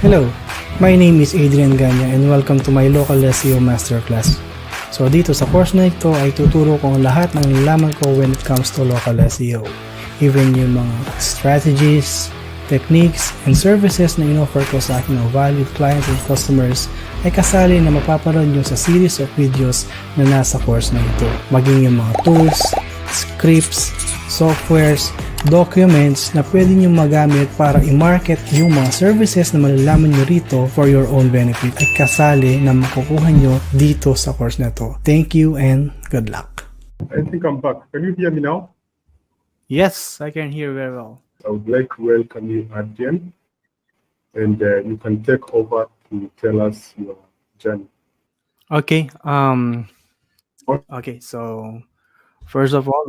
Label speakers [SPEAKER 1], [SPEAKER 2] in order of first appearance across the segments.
[SPEAKER 1] Hello, my name is Adrian Gana and welcome to my local SEO Masterclass. So dito sa course na ito ay tuturo ko ang lahat ng nalaman ko when it comes to local SEO. Even yung mga strategies, techniques, and services na in-offer ko sa aking mga valued clients and customers ay kasali na mapaparoon nyo sa series of videos na nasa course na ito. Maging yung mga tools, scripts, softwares, documents na pwede nyo magamit para i-market yung mga services na malalaman nyo rito for your own benefit ay kasali na makukuha nyo dito sa course na to. Thank you and good luck.
[SPEAKER 2] I think I'm back. Can you hear me now?
[SPEAKER 1] Yes, I can hear very well.
[SPEAKER 2] I would like to welcome you, Adrian, and you can take over to tell us your journey.
[SPEAKER 1] Okay. Okay. So first of all,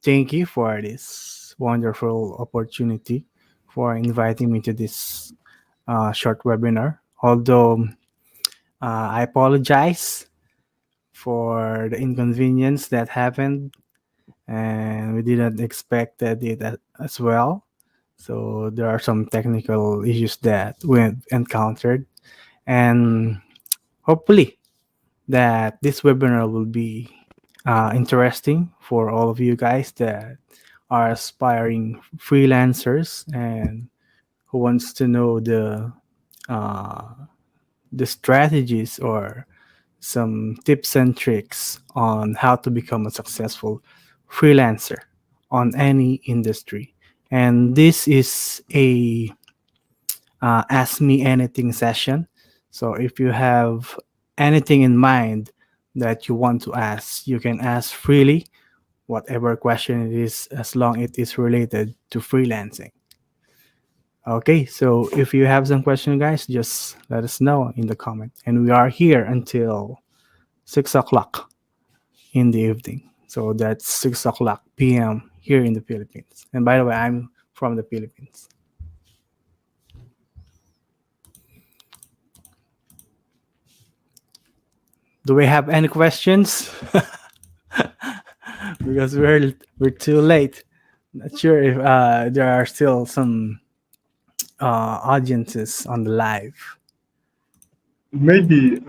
[SPEAKER 1] thank you for this wonderful opportunity for inviting me to this short webinar. Although I apologize for the inconvenience that happened, and we didn't expect it as well. So there are some technical issues that we encountered, and hopefully that this webinar will be interesting for all of you guys that are aspiring freelancers and who wants to know the strategies or some tips and tricks on how to become a successful freelancer on any industry. And this is a ask me anything session. So if you have anything in mind that you want to ask, you can ask freely whatever question it is, as long it is related to freelancing. Okay, so if you have some question, guys, just let us know in the comment. And we are here until 6 o'clock in the evening. So that's 6 o'clock p.m. here in the Philippines. And by the way, I'm from the Philippines. Do we have any questions? Because we're too late. Not sure if there are still some audiences on the live.
[SPEAKER 2] Maybe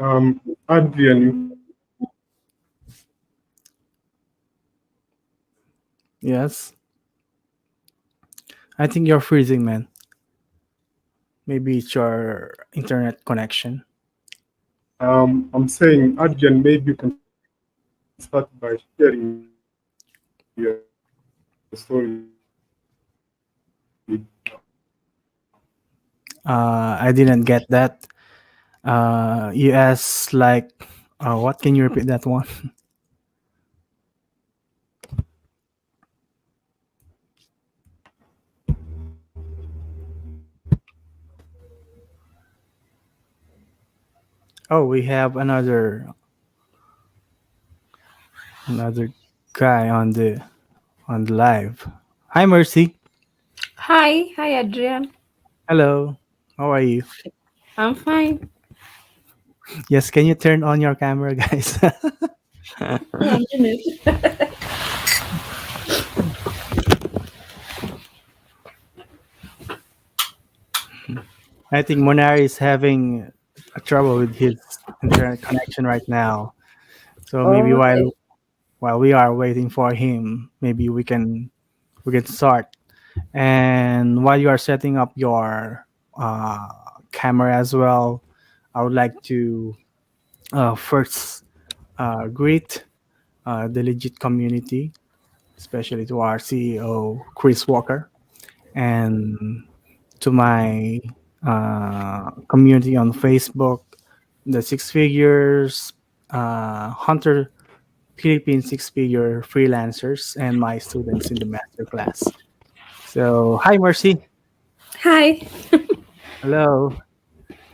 [SPEAKER 2] Adrian.
[SPEAKER 1] Yes. I think you're freezing, man. Maybe it's your internet connection.
[SPEAKER 2] I'm saying, Adrian, maybe you can start by sharing your story.
[SPEAKER 1] I didn't get that. You asked like, what? Can you repeat that one? Oh, we have another guy on the live. Hi, Mercy.
[SPEAKER 3] Hi, Adrian.
[SPEAKER 1] Hello. How are you?
[SPEAKER 3] I'm fine.
[SPEAKER 1] Yes, can you turn on your camera, guys?
[SPEAKER 3] One minute.
[SPEAKER 1] I think Monari is having a trouble with his internet connection right now. So maybe
[SPEAKER 3] Okay.
[SPEAKER 1] while we are waiting for him, maybe we can start. And while you are setting up your camera as well, I would like to first greet the Legiit community, especially to our CEO Chris Walker, and to my community on Facebook, the Six Figures Hunter Philippine Six-Figure Freelancers, and my students in the masterclass. So, hi, Mercy.
[SPEAKER 3] Hi.
[SPEAKER 1] Hello.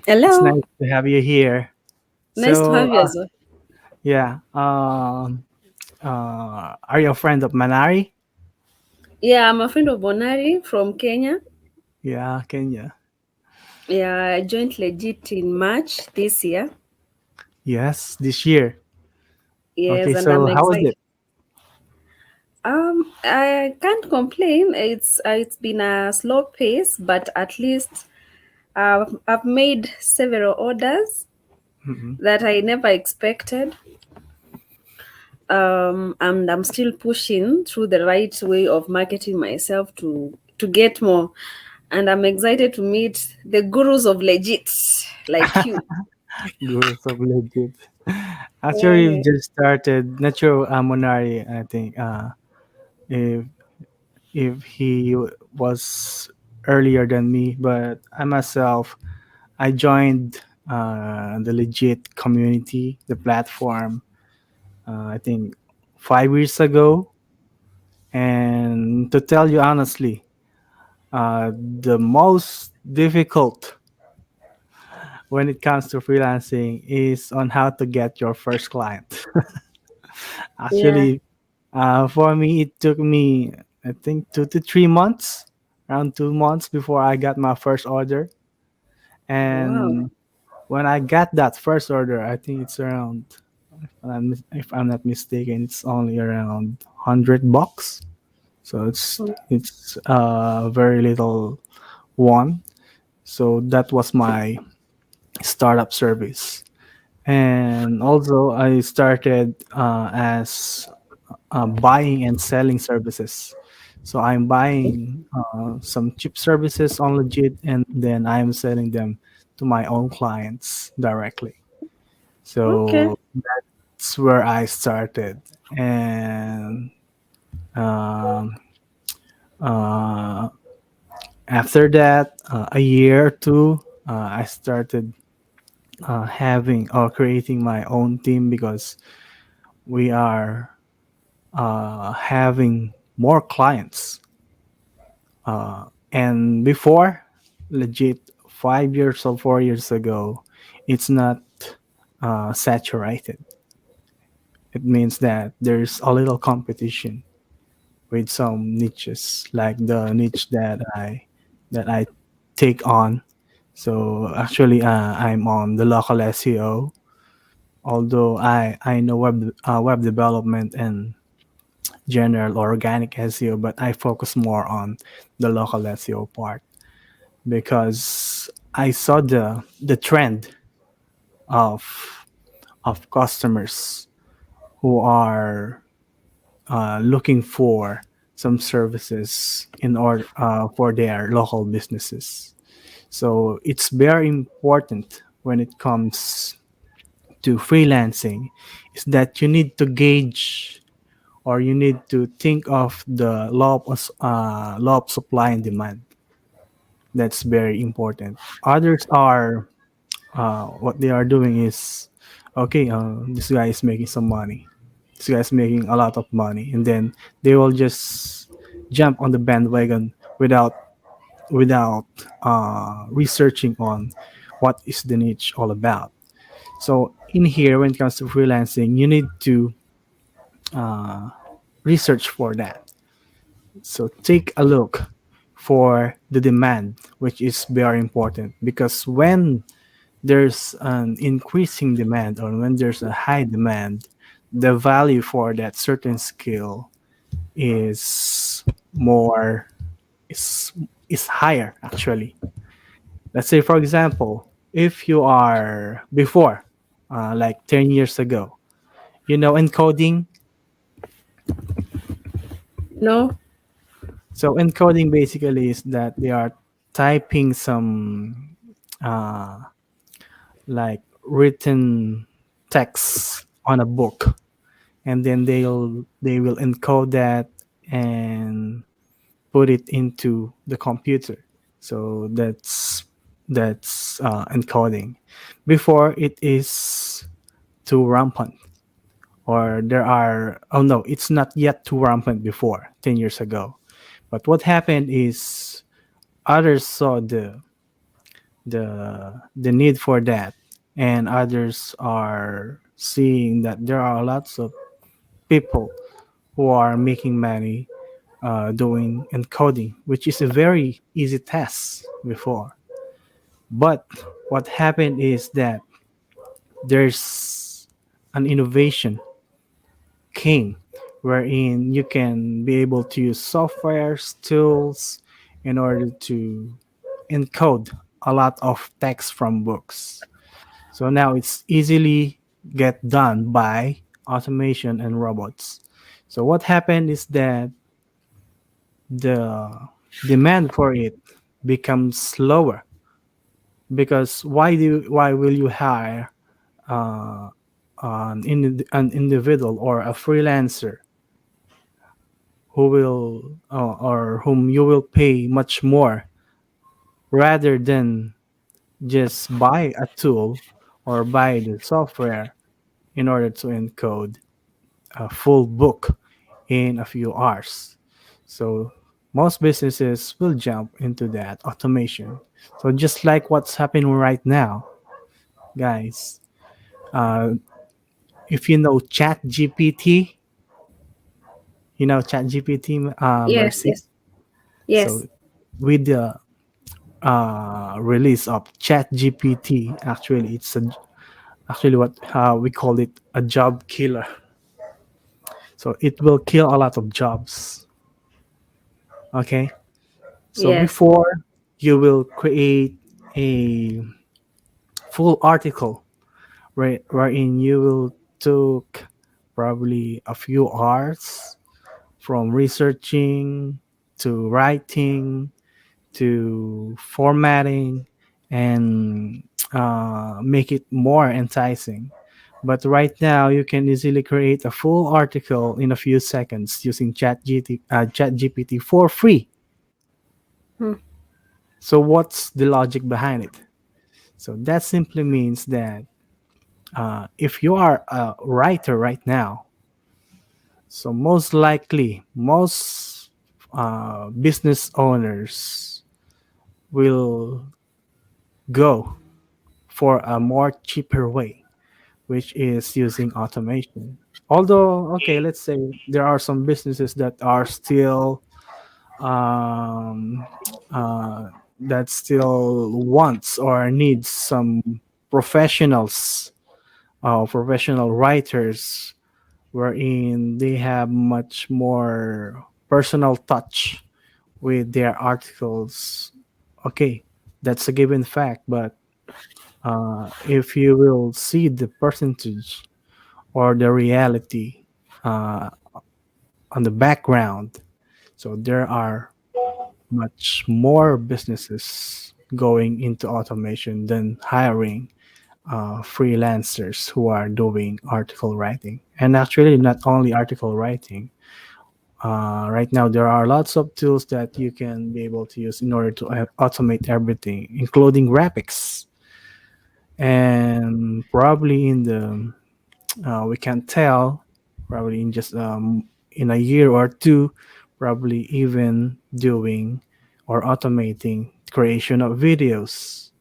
[SPEAKER 3] Hello.
[SPEAKER 1] It's nice to have you here.
[SPEAKER 3] Nice to
[SPEAKER 1] So,
[SPEAKER 3] have you as well.
[SPEAKER 1] yeah. Are you a friend of Monari?
[SPEAKER 3] Yeah, I'm a friend of Monari from Kenya.
[SPEAKER 1] Yeah, Kenya.
[SPEAKER 3] Yeah, I joined Legiit in March this year.
[SPEAKER 1] Yes, this year.
[SPEAKER 3] Yes,
[SPEAKER 1] Okay,
[SPEAKER 3] and
[SPEAKER 1] so
[SPEAKER 3] I'm
[SPEAKER 1] how was
[SPEAKER 3] excited.
[SPEAKER 1] it?
[SPEAKER 3] I can't complain. It's been a slow pace, but at least I've made several orders
[SPEAKER 1] Mhm.
[SPEAKER 3] that I never expected. And I'm still pushing through the right way of marketing myself to get more. And I'm excited to meet the gurus of legit like you.
[SPEAKER 1] Gurus of Legit. Actually,
[SPEAKER 3] Yeah.
[SPEAKER 1] we've just started. Not sure, Monari, I think, if he was earlier than me, but I myself, I joined the Legit community, the platform, I think 5 years ago. And to tell you honestly, the most difficult when it comes to freelancing is on how to get your first client.
[SPEAKER 3] Yeah.
[SPEAKER 1] Actually, for me, it took me, I think, 2 to 3 months, around 2 months before I got my first order.
[SPEAKER 3] Wow.
[SPEAKER 1] And when I got that first order, I think it's around, if I'm not mistaken, it's only around $100. So it's very little one. So that was my startup service. And also, I started as buying and selling services. So I'm buying some cheap services on Legit, and then I'm selling them to my own clients directly.
[SPEAKER 3] Okay.
[SPEAKER 1] So that's where I started. And um, uh, after that, a year or two, I started having or creating my own team because we are having more clients. And before, legit 5 years or 4 years ago, it's not saturated. It means that there's a little competition with some niches, like the niche that I take on. So actually, I'm on the local SEO. Although I know web development and general organic SEO, but I focus more on the local SEO part because I saw the trend of customers who are looking for some services in order for their local businesses. So it's very important when it comes to freelancing is that you need to gauge or you need to think of the law of supply and demand. That's very important. Others are what they are doing is okay. This guy is making some money. This guy is making a lot of money, and then they will just jump on the bandwagon without researching on what is the niche all about. So in here, when it comes to freelancing, you need to research for that. So take a look for the demand, which is very important because when there's an increasing demand or when there's a high demand, the value for that certain skill is more is is higher actually. Let's say for example, if you are before like 10 years ago, encoding.
[SPEAKER 3] No.
[SPEAKER 1] So encoding basically is that they are typing some uh, like written text on a book, and then they will encode that and put it into the computer. So that's encoding. Before it is too rampant, or there are oh no, it's not yet too rampant before 10 years ago. But what happened is others saw the need for that, and others are seeing that there are lots of people who are making money doing encoding, which is a very easy task before. But what happened is that there's an innovation came wherein you can be able to use softwares tools in order to encode a lot of text from books. So now it's easily get done by automation and robots. So what happened is that the demand for it becomes lower, because why will you hire uh, an individual or a freelancer who will or whom you will pay much more, rather than just buy a tool or buy the software in order to encode a full book in a few hours. So most businesses will jump into that automation. So just like what's happening right now, guys, uh, if you know Chat GPT, you know Chat GPT,
[SPEAKER 3] Yes,
[SPEAKER 1] Mercy.
[SPEAKER 3] yes,
[SPEAKER 1] So
[SPEAKER 3] yes.
[SPEAKER 1] with the release of Chat GPT, actually it's a actually what we call it a job killer. So it will kill a lot of jobs. Okay. So
[SPEAKER 3] Yes.
[SPEAKER 1] before, you will create a full article, right, wherein you will took probably a few hours from researching to writing to formatting and make it more enticing. But right now, you can easily create a full article in a few seconds using ChatGPT for free.
[SPEAKER 3] Hmm.
[SPEAKER 1] So, what's the logic behind it? So, that simply means that if you are a writer right now, so most likely, most business owners will go for a more cheaper way, which is using automation. Although, okay, let's say there are some businesses that are still um, uh, that still wants or needs some professionals, professional writers, wherein they have much more personal touch with their articles. Okay, that's a given fact, but if you will see the percentage or the reality uh, on the background, so there are much more businesses going into automation than hiring freelancers who are doing article writing. And actually, not only article writing. Right now, there are lots of tools that you can be able to use in order to automate everything, including graphics. And probably in the we can tell probably in just in a year or two, probably even doing or automating creation of videos.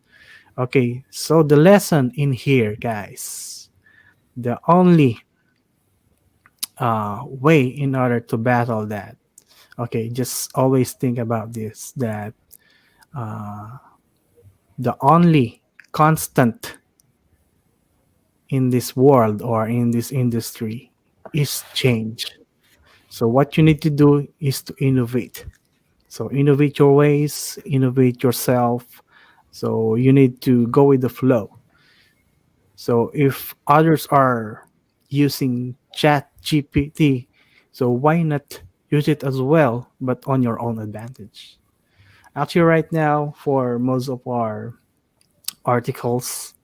[SPEAKER 1] Okay, so the lesson in here, guys, the only way in order to battle that, okay, just always think about this, that the only constant in this world or in this industry is change. So what you need to do is to innovate. So innovate your ways, innovate yourself. So you need to go with the flow. So if others are using Chat GPT, so why not use it as well, but on your own advantage? Actually, right now, for most of our articles,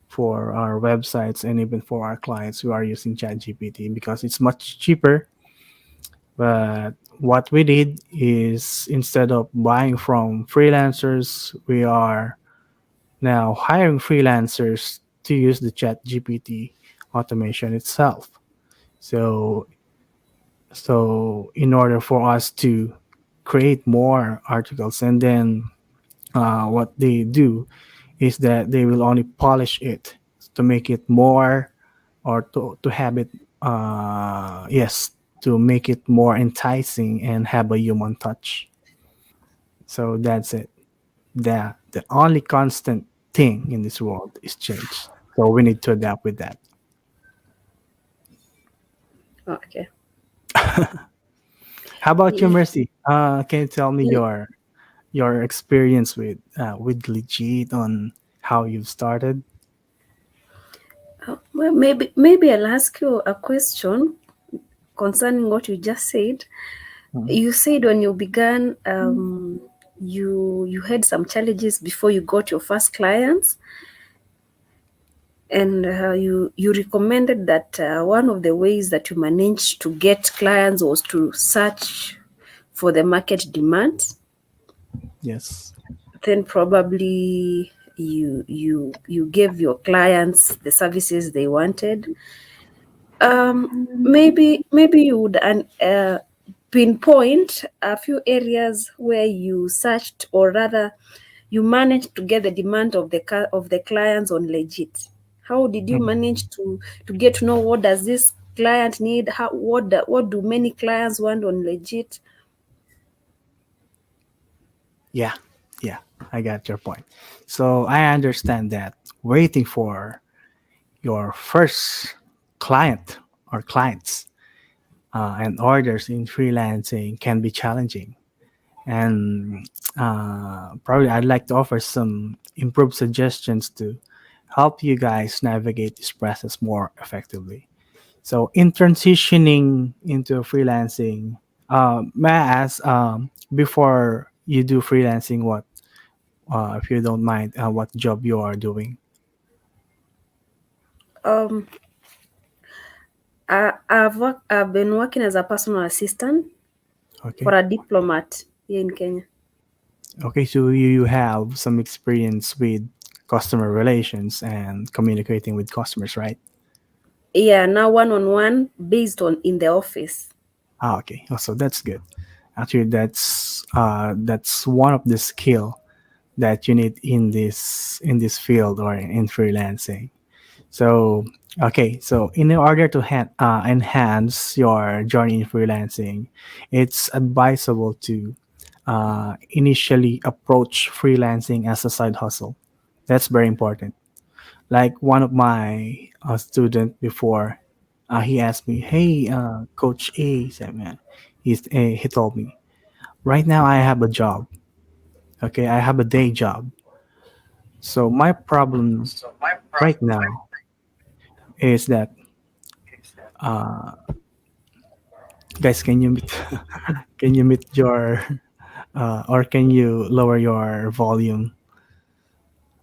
[SPEAKER 1] for our websites, and even for our clients, we are using ChatGPT because it's much cheaper. But what we did is, instead of buying from freelancers, we are now hiring freelancers to use the chat GPT automation itself. So in order for us to create more articles, and then what they do is that they will only polish it to make it more, or to have it yes, to make it more enticing and have a human touch. So that's it. The only constant thing in this world is change, so we need to adapt with that.
[SPEAKER 3] Okay.
[SPEAKER 1] How about you,
[SPEAKER 3] Yeah.
[SPEAKER 1] Mercy? Can you tell me your your experience with Legiit on how you've started.
[SPEAKER 3] Well, maybe I'll ask you a question concerning what you just said.
[SPEAKER 1] Mhm.
[SPEAKER 3] You said when you began, you had some challenges before you got your first clients, and you recommended that one of the ways that you managed to get clients was to search for the market demand.
[SPEAKER 1] Yes.
[SPEAKER 3] Then probably you gave your clients the services they wanted. Maybe you would pinpoint a few areas where you searched, or rather you managed to get the demand of the clients on Legit. How did you
[SPEAKER 1] Mhm.
[SPEAKER 3] manage to get to know what does this client need? What do many clients want on Legit?
[SPEAKER 1] Yeah, yeah, I got your point. So I understand that waiting for your first client or clients and orders in freelancing can be challenging. And probably I'd like to offer some improved suggestions to help you guys navigate this process more effectively. So, in transitioning into freelancing, may I ask, before you do freelancing, what, if you don't mind, what job you are doing?
[SPEAKER 3] Um, I've been working as a personal assistant for
[SPEAKER 1] Okay.
[SPEAKER 3] a diplomat here in Kenya.
[SPEAKER 1] Okay, so you have some experience with customer relations and communicating with customers, right?
[SPEAKER 3] Yeah, now one on one based on in the office.
[SPEAKER 1] Okay. Oh, so that's good. Actually, that's one of the skill that you need in this field or in freelancing. So, okay, so in order to enhance your journey in freelancing, it's advisable to initially approach freelancing as a side hustle. That's very important. Like one of my student before, he asked me, "Hey, Coach A," said, "Man, he told me, right now I have a job. Okay, I have a day job. So my problem right now is that, uh, guys, can you mute, can you mute your or can you lower your volume?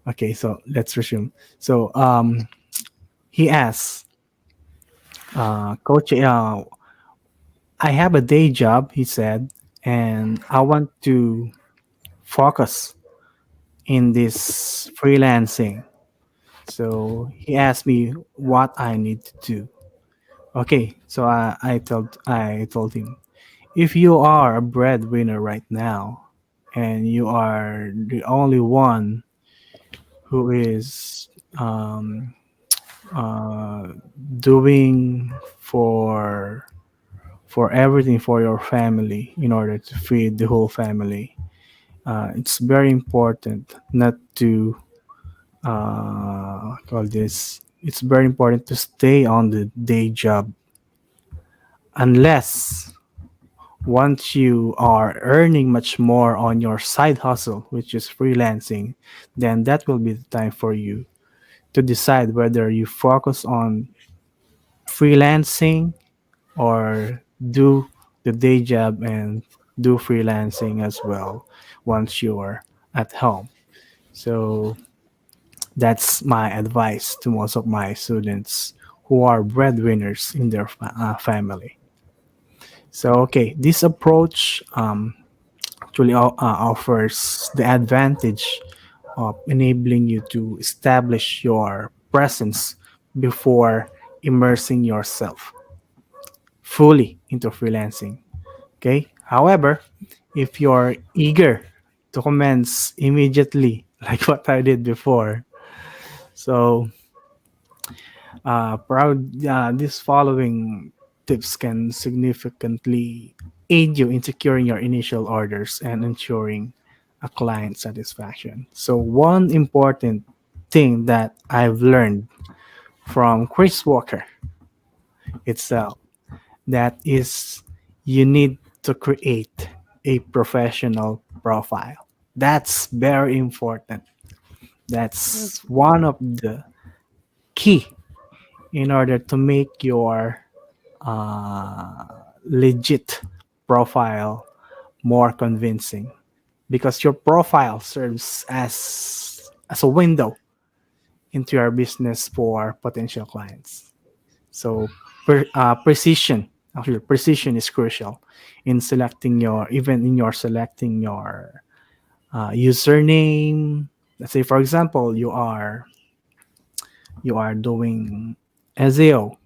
[SPEAKER 1] Okay, so let's resume. So he asked, Coach, I have a day job, he said, and I want to focus in this freelancing. So he asked me what I need to do. Okay, so I told him, if you are a breadwinner right now and you are the only one who is um, uh, doing for everything for your family in order to feed the whole family, it's very important not to call this. It's very important to stay on the day job unless once you are earning much more on your side hustle, which is freelancing, then that will be the time for you to decide whether you focus on freelancing or do the day job and do freelancing as well once you're at home. So that's my advice to most of my students who are breadwinners in their family. So, okay, this approach actually offers the advantage of enabling you to establish your presence before immersing yourself fully into freelancing. Okay. However, if you're eager to commence immediately, like what I did before, so these following tips can significantly aid you in securing your initial orders and ensuring a client satisfaction. So, one important thing that I've learned from Chris Walker itself, that is, you need to create a professional profile. That's very important. That's
[SPEAKER 3] Mhm.
[SPEAKER 1] one of the key in order to make your uh, legit profile more convincing, because your profile serves as a window into your business for potential clients. So precision, actually precision is crucial in selecting your, even in your selecting your username. Let's say for example you are doing SEO,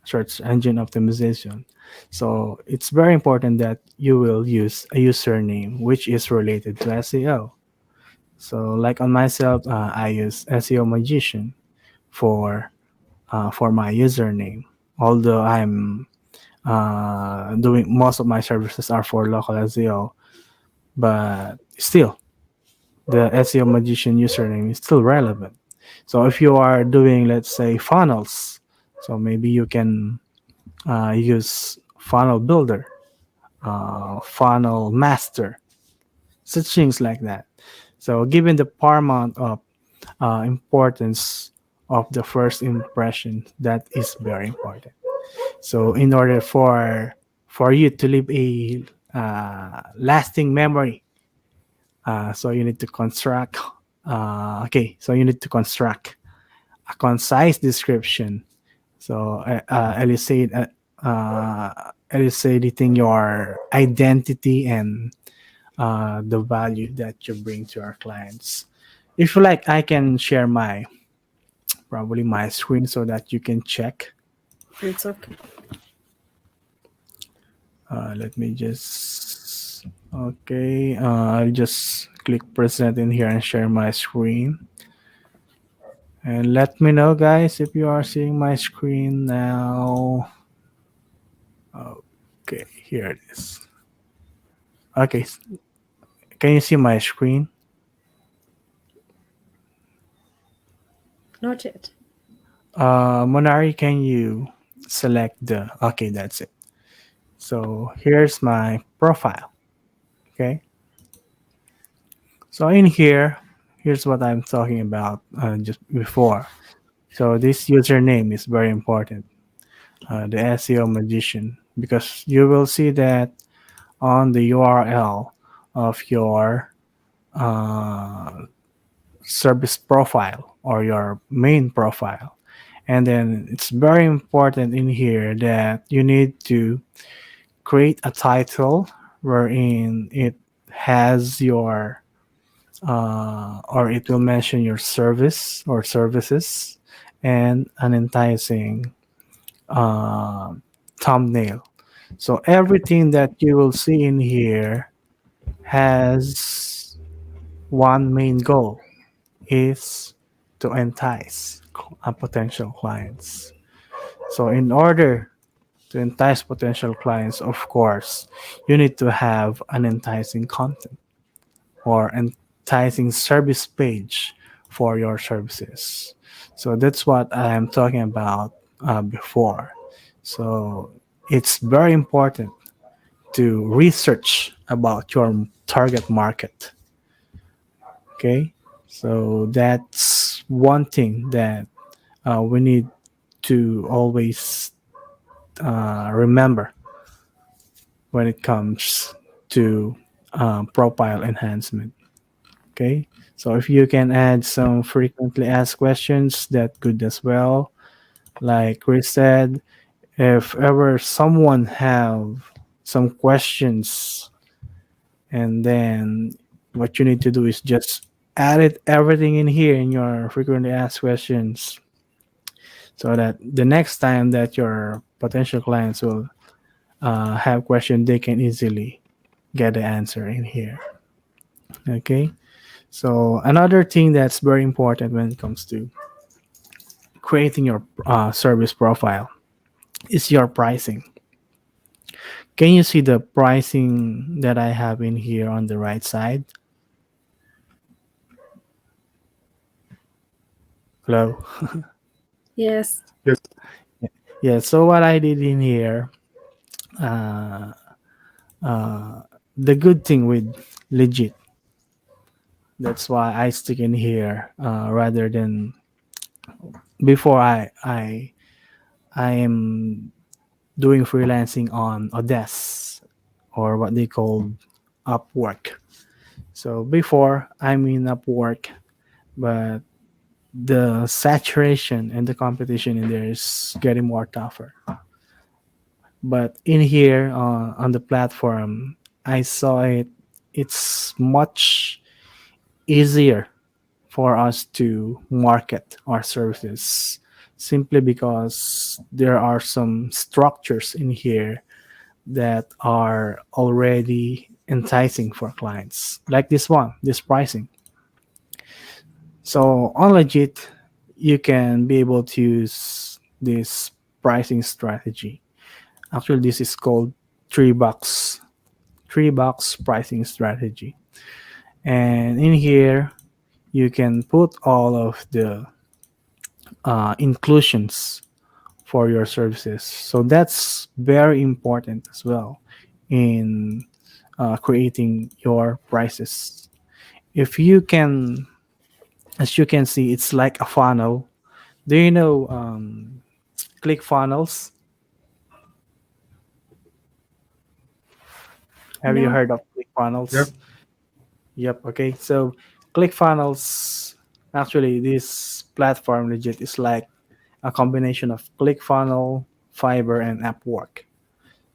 [SPEAKER 1] search engine optimization. So it's very important that you will use a username which is related to SEO. So like on myself, I use SEO magician for my username. Although I'm doing most of my services are for local SEO, but still the SEO magician username is still relevant. So if you are doing, let's say, funnels, so maybe you can use funnel builder, funnel master, such things like that. So given the paramount of importance of the first impression, that is very important. So in order for you to leave a lasting memory, so you need to construct. So you need to construct a concise description. So elucidating your identity and the value that you bring to our clients. If you like, I can share my probably my screen so that you can check.
[SPEAKER 3] It's okay.
[SPEAKER 1] Let me just okay. I'll just click present in here and share my screen. And let me know, guys, if you are seeing my screen now. Okay, here it is. Okay, can you see my screen?
[SPEAKER 3] Not yet.
[SPEAKER 1] Monari, can you select the? Okay, that's it. So here's my profile. Okay, so in here, here's what I'm talking about just before. So this username is very important, the SEO magician, because you will see that on the URL of your uh, service profile or your main profile. And then it's very important in here that you need to create a title wherein it has your or it will mention your service or services and an enticing uh, thumbnail. So everything that you will see in here has one main goal, is to entice potential clients. So in order to entice potential clients, of course, you need to have an enticing content or enticing service page for your services. So that's what I'm talking about before. So it's very important to research about your target market. Okay, so that's one thing that we need to always remember when it comes to profile enhancement. Okay, so if you can add some frequently asked questions, that good as well. Like Chris said, if ever someone have some questions, and then what you need to do is just add it everything in here in your frequently asked questions, so that the next time that your potential clients will have question, they can easily get the answer in here. Okay, so another thing that's very important when it comes to creating your service profile is your pricing. Can you see the pricing that I have in here on the right side? Hello.
[SPEAKER 3] Yes.
[SPEAKER 2] Yes.
[SPEAKER 1] Yeah, so what I did in here, uh, uh, the good thing with Legit That's why I stick in here rather than before. I am doing freelancing on Odes or what they call Upwork. So before I'm in Upwork, but the saturation and the competition in there is getting more tougher. But in here on the platform, I saw it. It's much easier for us to market our services simply because there are some structures in here that are already enticing for clients like this one, this pricing. So on Legit, you can be able to use this pricing strategy. Actually, this is called three box pricing strategy. And in here, you can put all of the inclusions for your services. So that's very important as well in creating your prices. If you can, as you can see, it's like a funnel. Do you know click funnels? Have you
[SPEAKER 3] No.
[SPEAKER 1] heard of click
[SPEAKER 2] Yep.
[SPEAKER 1] funnels? Yep. Okay. So click funnels, actually, this platform legit is like a combination of click funnel, Fiverr, and Upwork.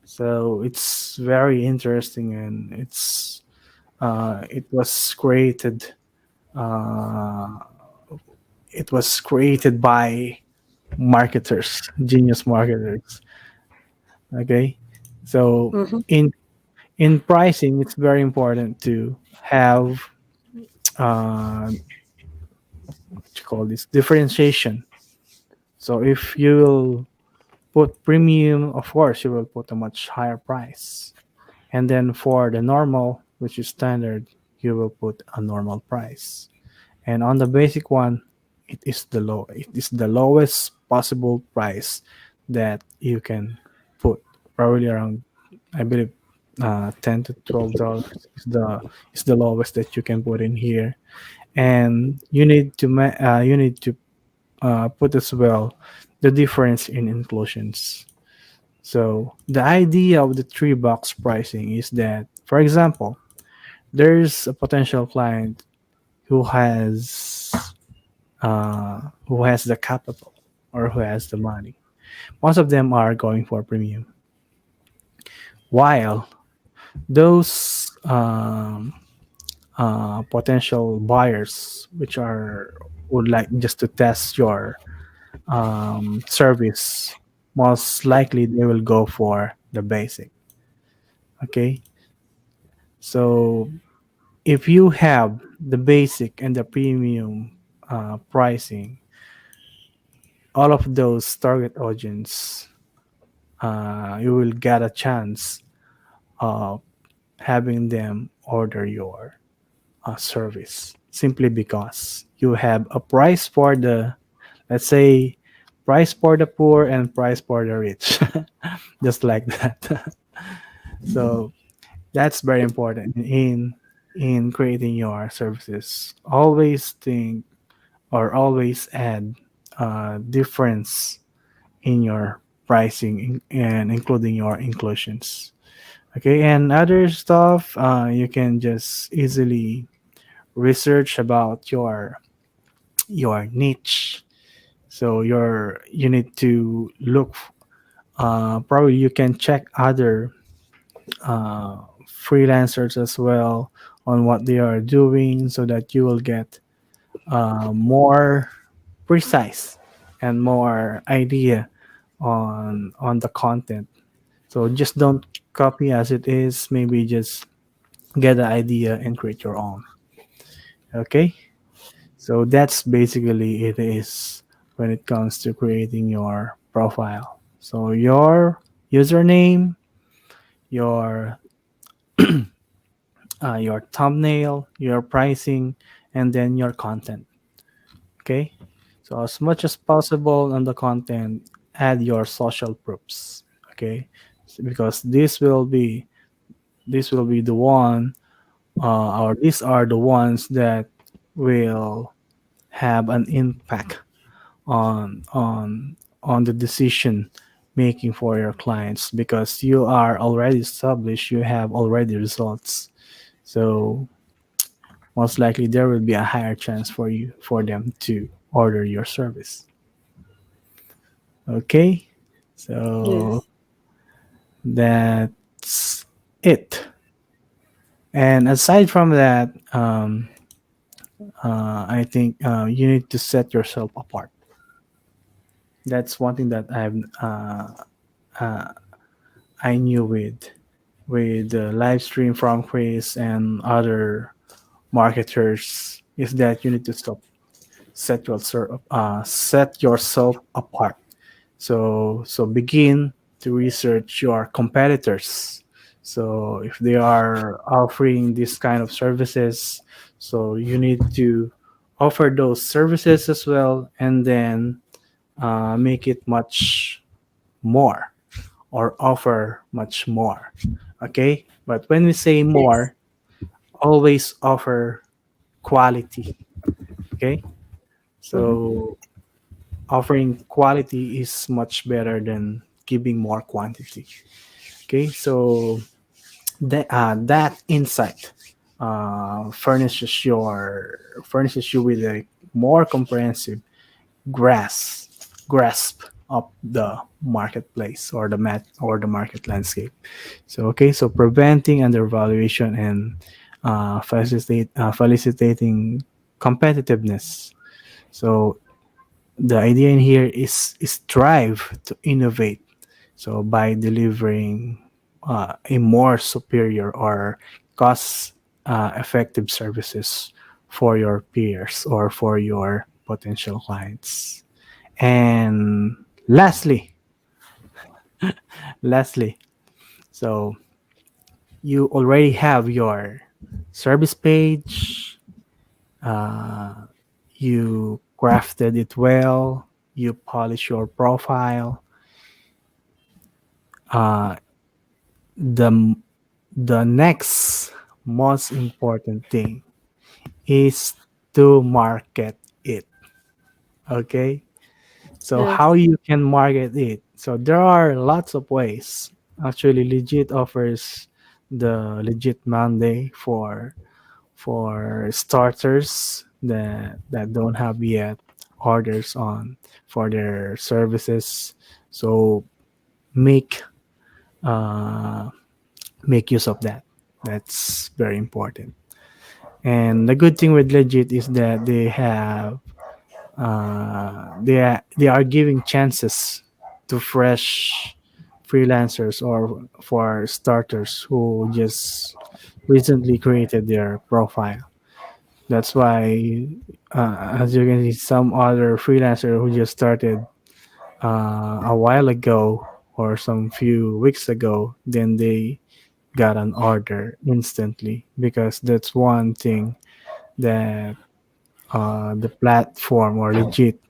[SPEAKER 1] So it's very interesting, and it was created. Uh, it was created by marketers, genius marketers. Okay, so
[SPEAKER 3] Mm-hmm.
[SPEAKER 1] in pricing, it's very important to have what you call this differentiation. So if you will put premium, of course, you will put a much higher price. And then for the normal, which is standard, you will put a normal price. And on the basic one, it is the lowest possible price that you can put. Probably around, I believe, $10 to $12 is the lowest that you can put in here. And you need to put as well the difference in inclusions. So the idea of the three box pricing is that, for example, there's a potential client who has who has the capital or who has the money. Most of them are going for premium, while those potential buyers, which are would like just to test your service, most likely they will go for the basic. Okay, so if you have the basic and the premium pricing, all of those target audience, you will get a chance of having them order your service simply because you have a price for the, let's say, price for the poor and price for the rich, just like that. So that's very important in creating your services. Always think or always add difference in your pricing and including your inclusions. Okay, and other stuff, you can just easily research about your niche. So you need to look. Probably you can check other freelancers as well on what they are doing, so that you will get more precise and more idea on the content. So just don't copy as it is. Maybe just get the idea and create your own. Okay, so that's basically it is when it comes to creating your profile. So your username, your your thumbnail, your pricing, and then your content. Okay, so as much as possible on the content, add your social proofs. Okay, because this will be the one or these are the ones that will have an impact on the decision making for your clients, because you are already established, you have already results. So most likely there will be a higher chance for them to order your service. Okay, so
[SPEAKER 3] Yes.
[SPEAKER 1] that's it. And aside from that, I think you need to set yourself apart. That's one thing that I knew with the live stream from Chris and other marketers, is that you need to set yourself apart. So begin to research your competitors. So if they are offering this kind of services, so you need to offer those services as well, and then make it much more, or offer much more. Okay, but when we say
[SPEAKER 3] Yes.
[SPEAKER 1] more, always offer quality. Okay,
[SPEAKER 3] Mm-hmm.
[SPEAKER 1] so offering quality is much better than giving more quantity. Okay, so that insight furnishes you with a more comprehensive grasp of the marketplace, or the market landscape. So okay, so preventing undervaluation and facilitating competitiveness. So the idea in here is strive to innovate. So by delivering a more superior or cost effective services for your peers or for your potential clients. And lastly, so you already have your service page, uh, you crafted it well, you polish your profile. Uh, the the next most important thing is to market it. Okay, so
[SPEAKER 3] Yes.
[SPEAKER 1] how you can market it? So there are lots of ways. Actually, Legit offers the Legit Monday for starters that don't have yet orders on for their services. So make uh, make use of that. That's very important. And the good thing with Legit is that they are giving chances to fresh freelancers or for starters who just recently created their profile. That's why, as you can see, some other freelancer who just started a while ago or some few weeks ago, then they got an order instantly, because that's one thing that the platform or Legit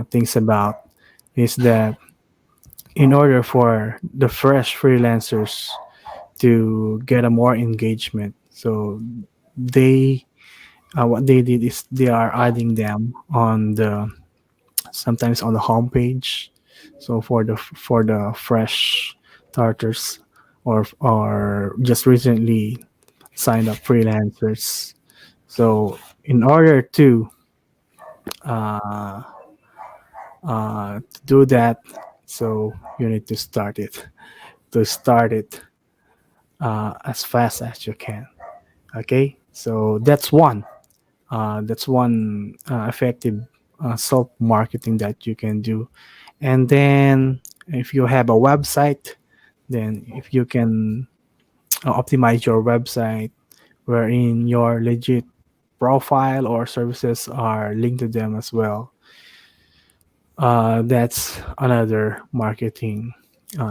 [SPEAKER 1] thinks about, is that in order for the fresh freelancers to get a more engagement, so they what they did is they are adding them on the sometimes on the homepage. So for the fresh starters, or just recently signed up freelancers. So in order uh, to do that, so you need to start it as fast as you can. Okay, so that's one effective self marketing that you can do. And then if you have a website, then if you can optimize your website wherein your legit profile or services are linked to them as well, that's another marketing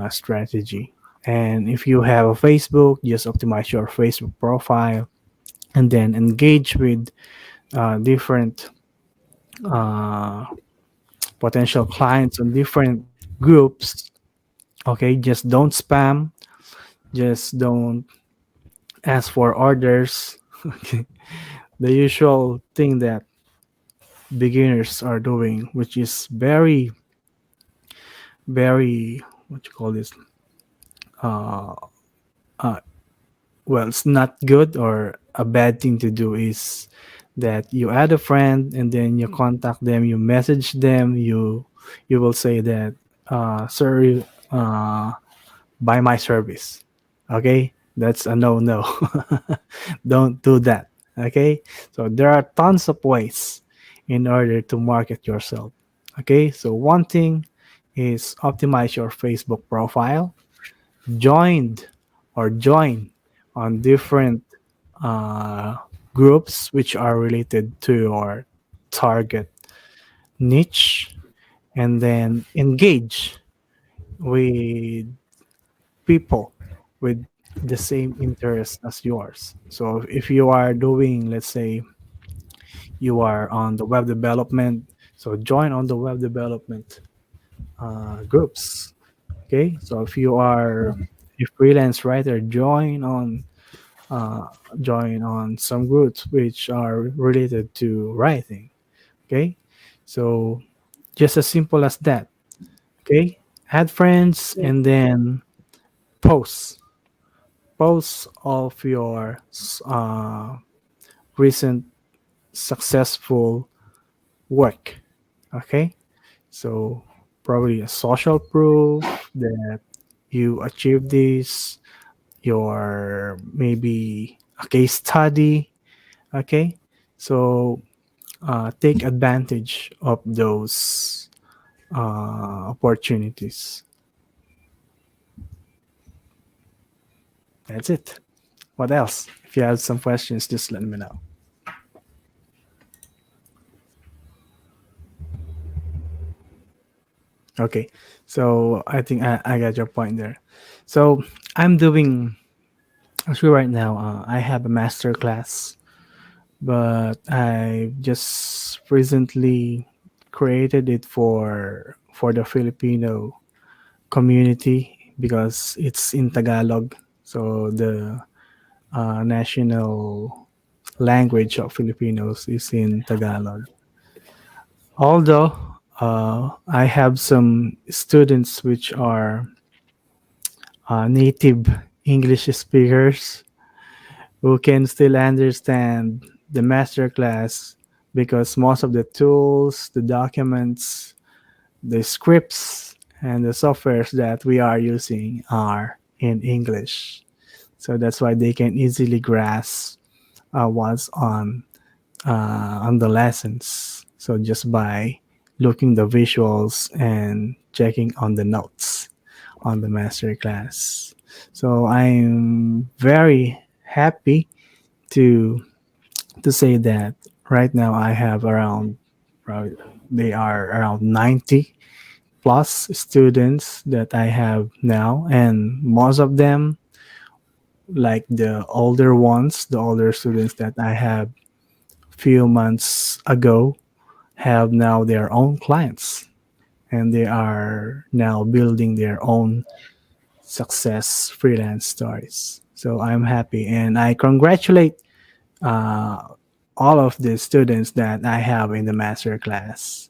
[SPEAKER 1] strategy. And if you have a Facebook, just optimize your Facebook profile, and then engage with different uh, potential clients on different groups. Okay, just don't spam, just don't As for orders, okay, the usual thing that beginners are doing, which is very, what you call this, uh, uh, well, it's not good or a bad thing to do, is that you add a friend and then you contact them, you message them, you will say that, sir, uh, buy my service. Okay, that's a no no. Don't do that. Okay, so there are tons of ways in order to market yourself. Okay, so one thing is optimize your Facebook profile, joined or join on different uh, groups which are related to your target niche, and then engage with people with the same interest as yours. So if you are doing, let's say, you are on the web development, so join on the web development groups. Okay, so if you are a freelance writer, uh, join on some groups which are related to writing. Okay, so just as simple as that. Okay, add friends
[SPEAKER 3] Yeah.
[SPEAKER 1] and then post posts of your recent successful work. Okay, so probably a social proof that you achieved this, your maybe a case study. Okay, so take advantage of those opportunities. That's it. What else? If you have some questions, just let me know. Okay, so I think I got your point there. So I'm doing, actually right now. I have a master class, but I just recently created it for the Filipino community because it's in Tagalog. So the national language of Filipinos is in Tagalog. Although I have some students which are native English speakers who can still understand the masterclass because most of the tools, the documents, the scripts, and the softwares that we are using are in English. So that's why they can easily grasp what's on the lessons. So just by looking the visuals and checking on the notes on the master class. So I'm very happy to to say that right now I have around, probably they are around 90 plus students that I have now, and most of them, like the older ones, the older students that I have few months ago, have now their own clients, and they are now building their own success freelance stories. So I'm happy and I congratulate uh, all of the students that I have in the master class.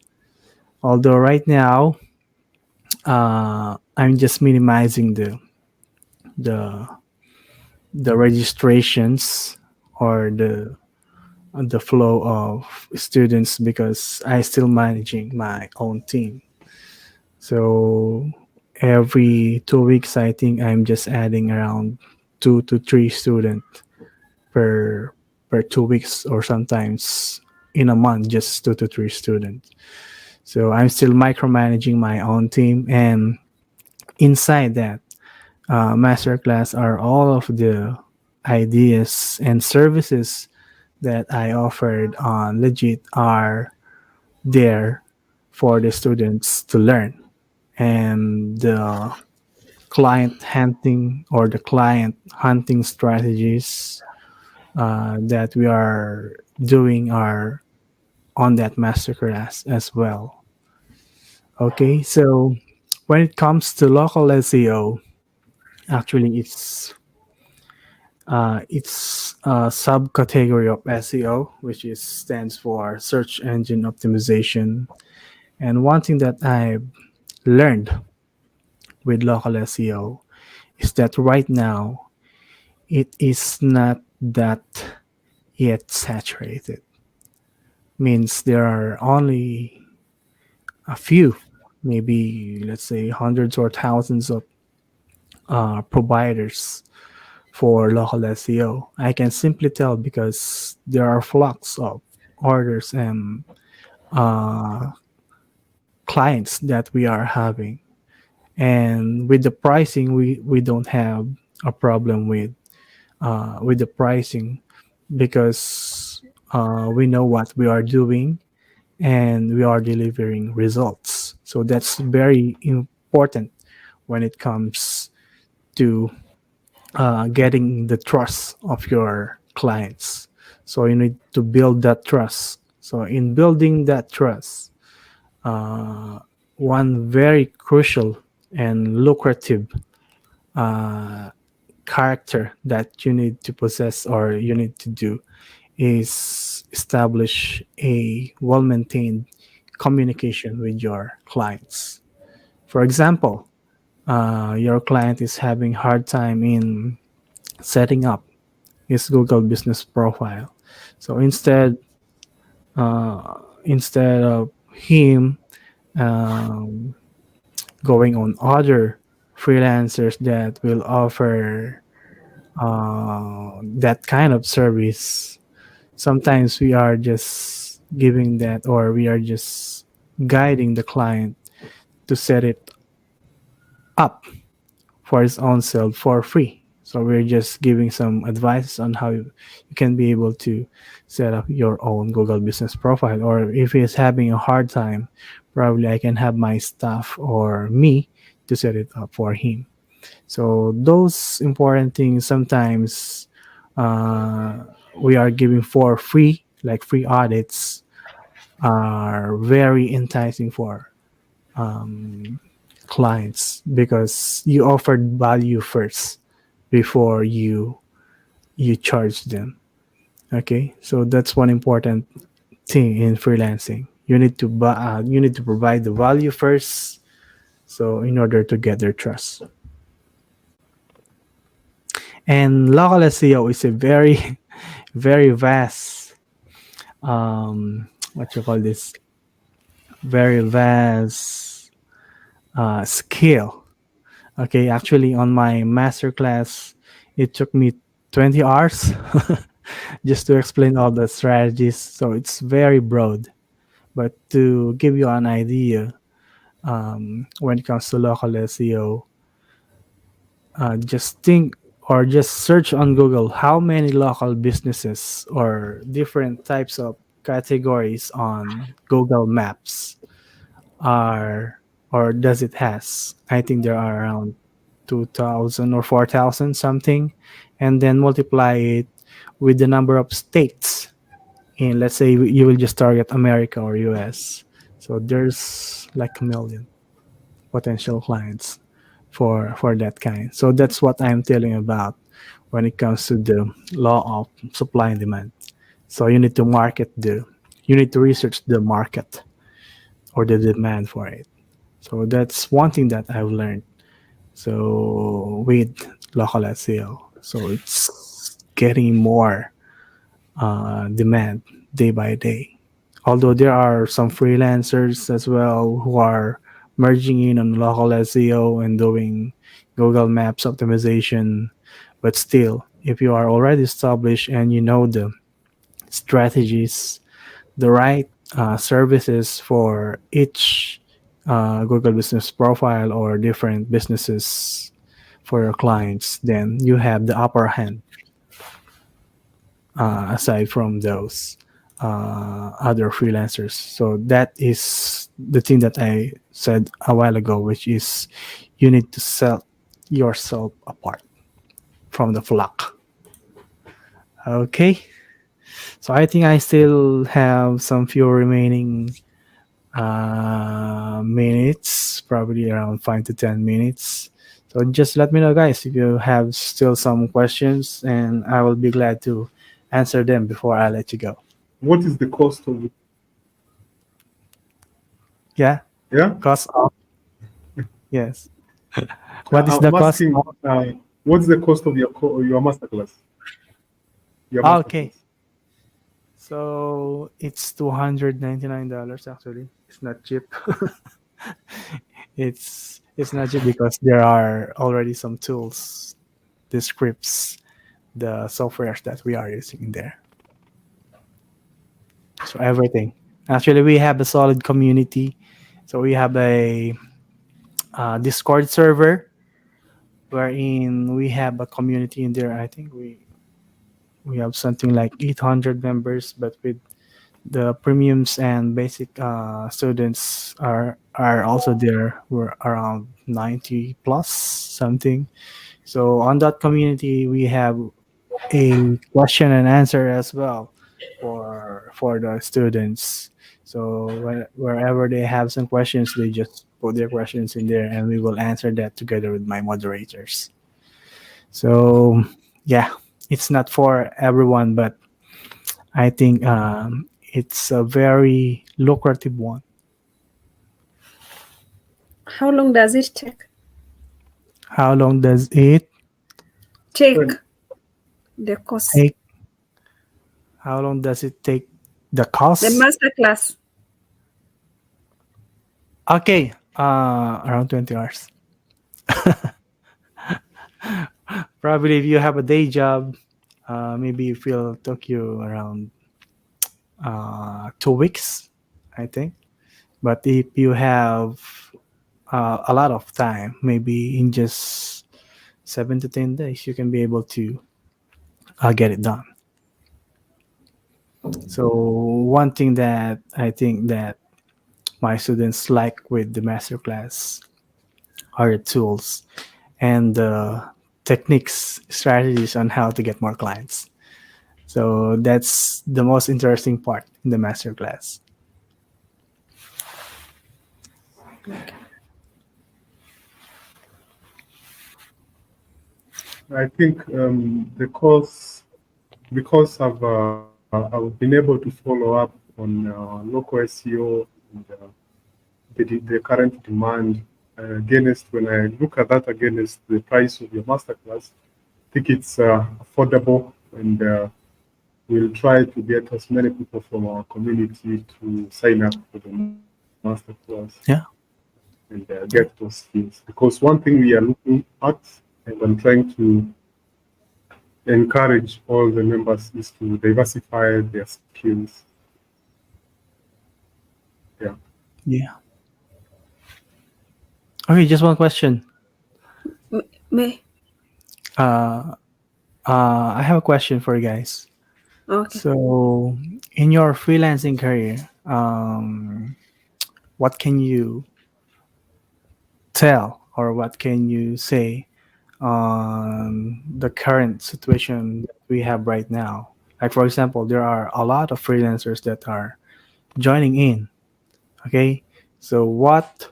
[SPEAKER 1] Although right now I'm just minimizing the the registrations or the flow of students because I still managing my own team. So every 2 weeks, I think I'm just adding around 2 to 3 students per 2 weeks, or sometimes in a month, just 2 to 3 students. So I'm still micromanaging my own team, and inside that masterclass are all of the ideas and services that I offered on Legiit are there for the students to learn. And the client hunting or the client hunting strategies that we are doing are on that masterclass as well. Okay, so when it comes to local SEO, actually It's a subcategory of SEO, which is stands for search engine optimization. And one thing that I've learned with local SEO is that right now it is not that yet saturated. Means there are only a few, maybe let's say hundreds or thousands of providers for local SEO. I can simply tell because there are flocks of orders and uh, clients that we are having. And with the pricing, we don't have a problem with the pricing because we know what we are doing and we are delivering results. So that's very important when it comes to getting the trust of your clients. So you need to build that trust. So in building that trust, uh, one very crucial and lucrative uh, character that you need to possess or you need to do is establish a well maintained communication with your clients. For example, your client is having hard time in setting up his Google business profile. So instead of him um, going on other freelancers that will offer that kind of service, sometimes we are just giving that or we are just guiding the client to set it up for his own self for free. So we're just giving some advice on how you can be able to set up your own Google business profile. Or if he's having a hard time, probably I can have my staff or me to set it up for him. So those important things sometimes uh, we are giving for free, like free audits, are very enticing for clients because you offered value first before you charge them. Okay, so that's one important thing in freelancing. You need to provide the value first, so in order to get their trust. And local SEO is a very very vast what you call this very vast skill. Okay, actually, on my masterclass, it took me 20 hours just to explain all the strategies. So it's very broad. But to give you an idea, when it comes to local SEO, just think or just search on Google how many local businesses or different types of categories on Google Maps are or does it has. I think there are around 2000 or 4000 something, and then multiply it with the number of states in, let's say you will just target America or US. So there's like a million potential clients for that kind. So that's what I'm telling about when it comes to the law of supply and demand. So you need to research the market or the demand for it. So that's one thing that I've learned. So with local SEO, so it's getting more demand day by day. Although there are some freelancers as well who are merging in on local SEO and doing Google Maps optimization, but still, if you are already established and you know the strategies, the right services for each Google business profile or different businesses for your clients, then you have the upper hand aside from those other freelancers. So that is the thing that I said a while ago, which is you need to sell yourself apart from the flock. Okay, so I think I still have some few remaining minutes, probably around 5 to 10 minutes. So just let me know, guys, if you have still some questions, and I will be glad to answer them before I let you go.
[SPEAKER 2] What is the cost of it?
[SPEAKER 1] Yeah,
[SPEAKER 2] Yeah,
[SPEAKER 1] cost of, yes. What is the
[SPEAKER 2] I'm
[SPEAKER 1] cost
[SPEAKER 2] asking.
[SPEAKER 1] of?
[SPEAKER 2] What's the cost of your masterclass? Your
[SPEAKER 1] Ah, okay,
[SPEAKER 2] masterclass.
[SPEAKER 1] so it's $299 actually. It's not cheap. It's not cheap because there are already some tools, the scripts, the softwares that we are using in there. So everything. Actually, we have a solid community. So we have a Discord server wherein we have a community in there. I think we have something like 800 members, but with the premiums and basic students are also there. We're around 90 plus something. So on that community, we have a question and answer as well for the students. So wherever they have some questions, they just put their questions in there, and we will answer that together with my moderators. So yeah, it's not for everyone, but I think it's a very lucrative one.
[SPEAKER 3] How long does it take?
[SPEAKER 1] How long does it
[SPEAKER 3] Take
[SPEAKER 2] Well,
[SPEAKER 3] the course,
[SPEAKER 1] take? How long does it take? The
[SPEAKER 3] the
[SPEAKER 1] cost?
[SPEAKER 3] master class.
[SPEAKER 1] Okay, around 20 hours. Probably if you have a day job, maybe if it'll took you around 2 weeks, I think. But if you have a lot of time, maybe in just 7 to 10 days, you can be able to get it done. So one thing that I think that my students like with the masterclass are the tools and the techniques, strategies on how to get more clients. So that's the most interesting part in the masterclass.
[SPEAKER 3] Okay.
[SPEAKER 2] I think the course, because I've been able to follow up on local SEO and the current demand against, when I look at that against the price of your masterclass, I think it's affordable, and we'll try to get as many people from our community to sign up for the masterclass
[SPEAKER 1] Yeah.
[SPEAKER 2] and get those skills. Because one thing we are looking at, and I'm trying to encourage all the members, is to diversify their skills. Yeah.
[SPEAKER 1] Yeah. Okay, just one question.
[SPEAKER 3] May
[SPEAKER 1] Uh, I have a question for you guys.
[SPEAKER 3] okay.
[SPEAKER 1] So, in your freelancing career, what can you tell or what can you say on the current situation that we have right now? Like, for example, there are a lot of freelancers that are joining in. Okay, so what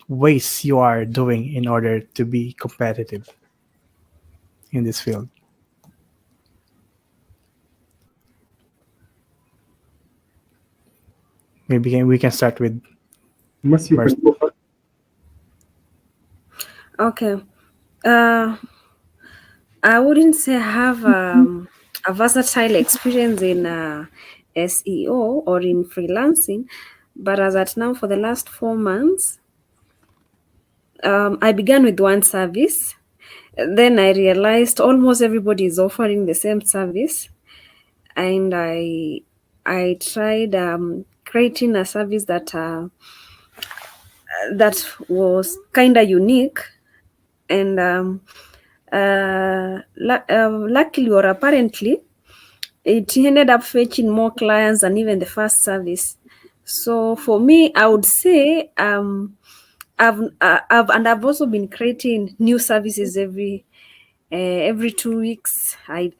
[SPEAKER 1] ways you are doing in order to be competitive in this field? We can start with
[SPEAKER 2] Unless you
[SPEAKER 1] Mercy.
[SPEAKER 2] can go back.
[SPEAKER 3] Okay. Uh, I wouldn't say I have a versatile experience in SEO or in freelancing, but as at now, for the last 4 months, I began with one service. Then I realized almost everybody is offering the same service, and I tried creating a service that was kind of unique, and luckily or apparently, it ended up fetching more clients than even the first service. So for me, I would say I've also been creating new services every 2 weeks. I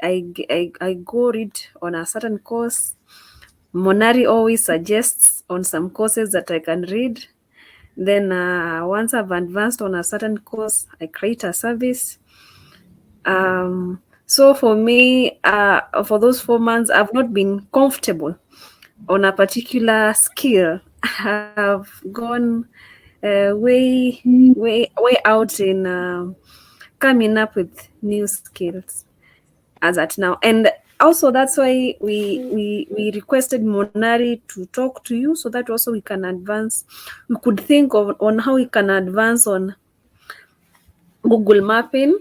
[SPEAKER 3] go read on a certain course. Monari always suggests on some courses that I can read. Then once I've advanced on a certain course, I create a service. So for me, for those 4 months, I've not been comfortable on a particular skill. I've gone way out in coming up with new skills as at now. And also that's why we requested Monari to talk to you, so that also we can advance. We could think of on how we can advance on Google mapping,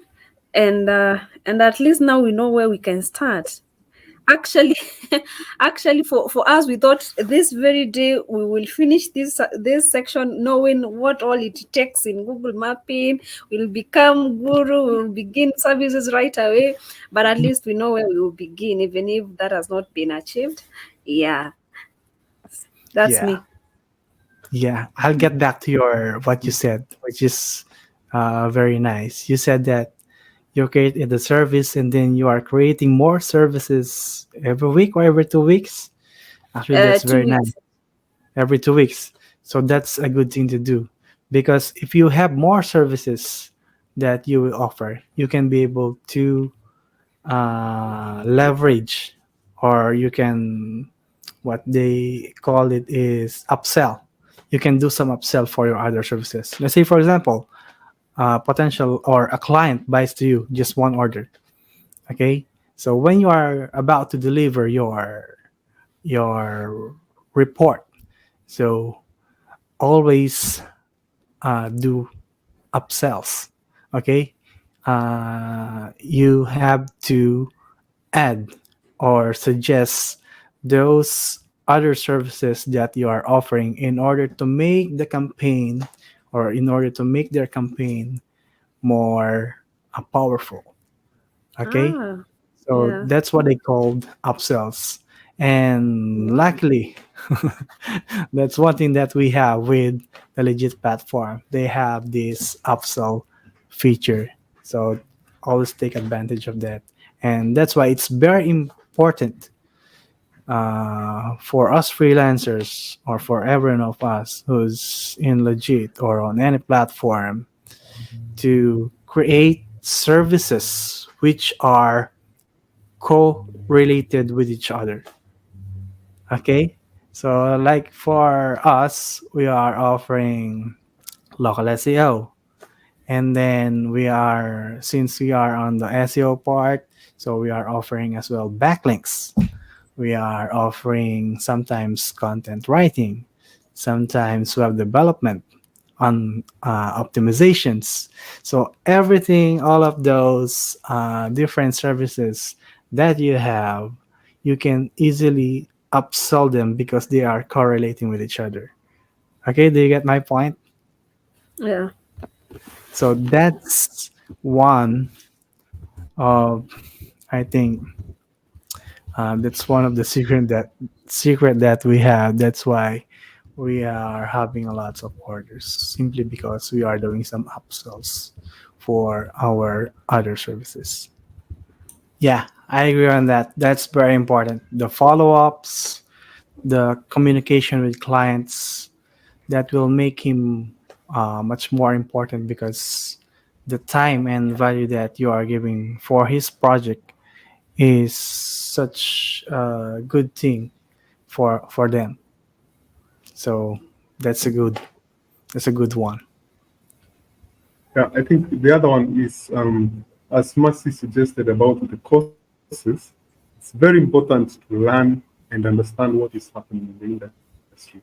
[SPEAKER 3] and at least now we know where we can start. Actually, actually, for us, we thought this very day we will finish this section, knowing what all it takes in Google mapping. We'll become guru. We'll begin services right away. But at least we know where we will begin, even if that has not been achieved. Yeah, that's me.
[SPEAKER 1] Yeah. Yeah, I'll get back to your what you said, which is very nice. You said that you create the service and then you are creating more services every week or every 2 weeks. Actually, that's very
[SPEAKER 3] 2 weeks.
[SPEAKER 1] nice. Every 2 weeks. So that's a good thing to do because if you have more services that you will offer, you can be able to leverage, or you can, what they call it is upsell. You can do some upsell for your other services. Let's say, for example, a potential or a client buys to you just one order. Okay, so when you are about to deliver your report, so always do upsells. Okay, you have to add or suggest those other services that you are offering in order to make the campaign, or in order to make their campaign more powerful. Okay,
[SPEAKER 3] Ah,
[SPEAKER 1] so
[SPEAKER 3] yeah.
[SPEAKER 1] that's what they called upsells. And luckily, that's one thing that we have with the Legit platform. They have this upsell feature. So always take advantage of that. And that's why it's very important for us freelancers, or for everyone of us who's in Legit or on any platform, to create services which are co-related with each other. Okay, so like for us, we are offering local SEO, and then we are, since we are on the SEO part, so we are offering as well backlinks. We are offering sometimes content writing, sometimes web development, on optimizations. So everything, all of those different services that you have, you can easily upsell them because they are correlating with each other. Okay, do you get my point?
[SPEAKER 3] Yeah.
[SPEAKER 1] So that's one of, I think, that's one of the secret that we have. That's why we are having a lot of orders, simply because we are doing some upsells for our other services. Yeah, I agree on that. That's very important. The follow-ups, the communication with clients, that will make him much more important, because the time and value that you are giving for his project is such a good thing for them. So that's a good that's a good one.
[SPEAKER 2] Yeah, I think the other one is, as Mercy suggested about the courses, it's very important to learn and understand what is happening in the industry.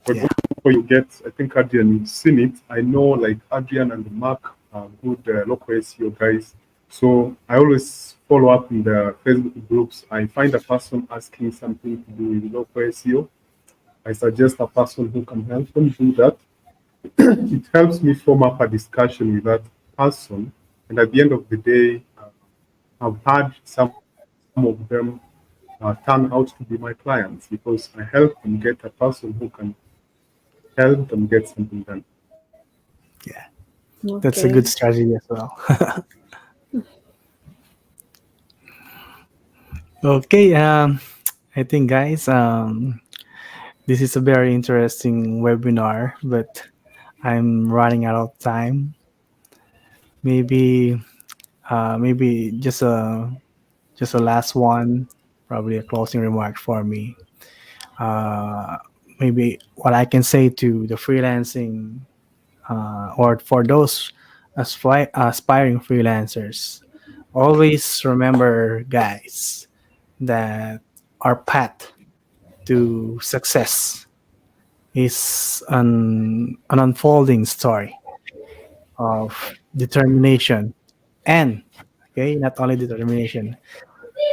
[SPEAKER 2] For example,
[SPEAKER 1] Yeah.
[SPEAKER 2] before you get, I think Adrian, you've seen it. I know like Adrian and Mark are good local SEO guys. So I always follow up in the Facebook groups. I find a person asking something to do with local SEO. I suggest a person who can help them do that. It helps me form up a discussion with that person. And at the end of the day, I've had some of them turn out to be my clients because I help them get a person who can help them get something done.
[SPEAKER 1] Yeah. That's a
[SPEAKER 3] Okay.
[SPEAKER 1] good strategy as well. Okay, I think, guys, this is a very interesting webinar, but I'm running out of time. Maybe maybe just a last one, probably a closing remark for me. Uh, Maybe what I can say to the freelancing or for those aspiring freelancers, always remember, guys, that our path to success is an unfolding story of determination and, okay, not only determination,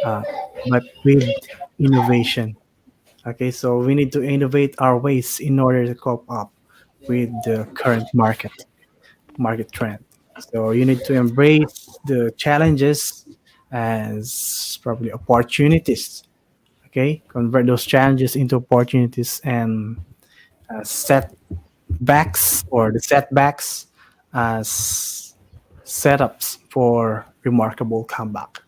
[SPEAKER 1] uh, but with innovation. Okay, so we need to innovate our ways in order to cope up with the current market trend. So you need to embrace the challenges as probably opportunities. Okay, convert those challenges into opportunities and setbacks or the setbacks as setups for remarkable comeback.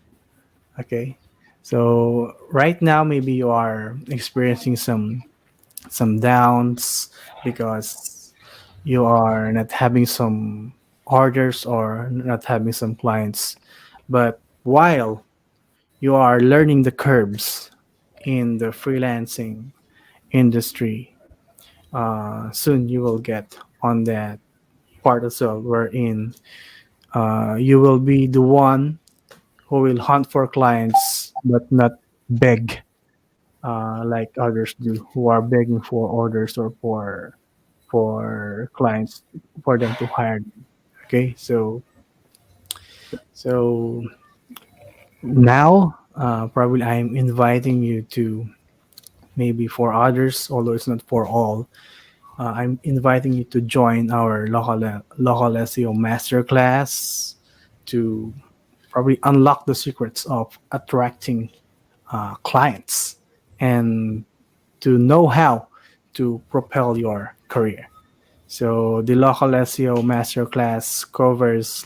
[SPEAKER 1] Okay, so right now maybe you are experiencing some downs because you are not having some orders or not having some clients. But while you are learning the curbs in the freelancing industry, soon you will get on that part as well, wherein you will be the one who will hunt for clients but not beg like others do, who are begging for orders or for clients for them to hire them. Okay, so now probably I'm inviting you to, maybe for others, although it's not for all. I'm inviting you to join our local SEO masterclass to probably unlock the secrets of attracting clients and to know how to propel your career. So the local SEO masterclass covers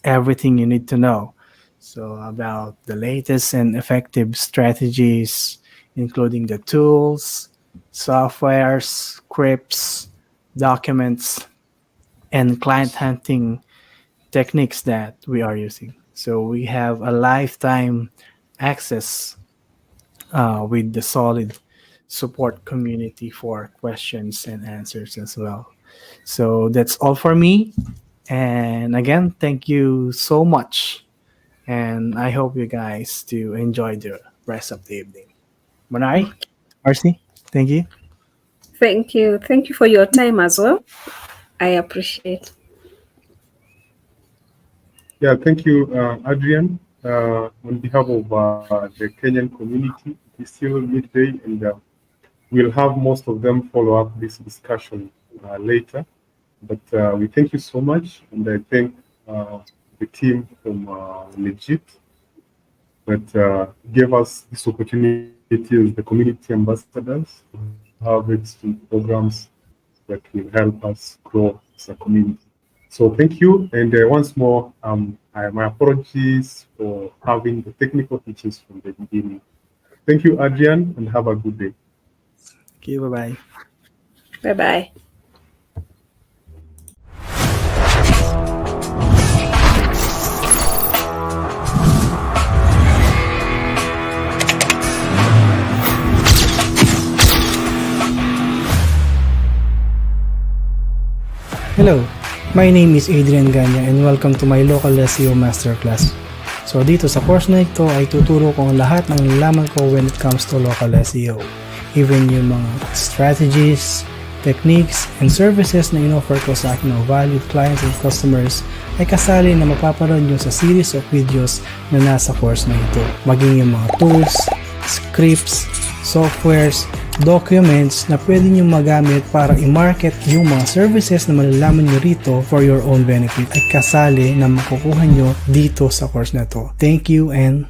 [SPEAKER 1] everything you need to know. So about the latest and effective strategies, including the tools, softwares, scripts, documents, and client hunting techniques that we are using. So we have a lifetime access with the solid support community for questions and answers as well. So that's all for me. And again, thank you so much. And I hope you guys to enjoy the rest of the evening. Monari, Marcy, thank you.
[SPEAKER 3] Thank you. Thank you for your time as well. I appreciate.
[SPEAKER 2] Yeah, thank you, Adrian. On behalf of the Kenyan community, it's still midday, and we'll have most of them follow up this discussion later. But we thank you so much, and I thank the team from Legiit that gave us this opportunity as the community ambassadors to have exchange programs that will help us grow as a community. So thank you, and once more, my apologies for having the technical issues from the beginning. Thank you, Adrian, and have a good day.
[SPEAKER 1] Okay, bye bye.
[SPEAKER 3] Bye bye.
[SPEAKER 1] Hello, my name is Adrian Gana and welcome to my local SEO Masterclass. So dito sa course na ito ay tuturo ko ang lahat ng nalaman ko when it comes to local SEO. Even yung mga strategies, techniques, and services na in-offer ko sa aking mga valued clients and customers ay kasali na mapapanood nyo sa series of videos na nasa course na ito. Maging yung mga tools, scripts, softwares, documents na pwede nyo magamit para i-market yung mga services na malalaman nyo rito for your own benefit ay kasali na makukuha nyo dito sa course na to. Thank you and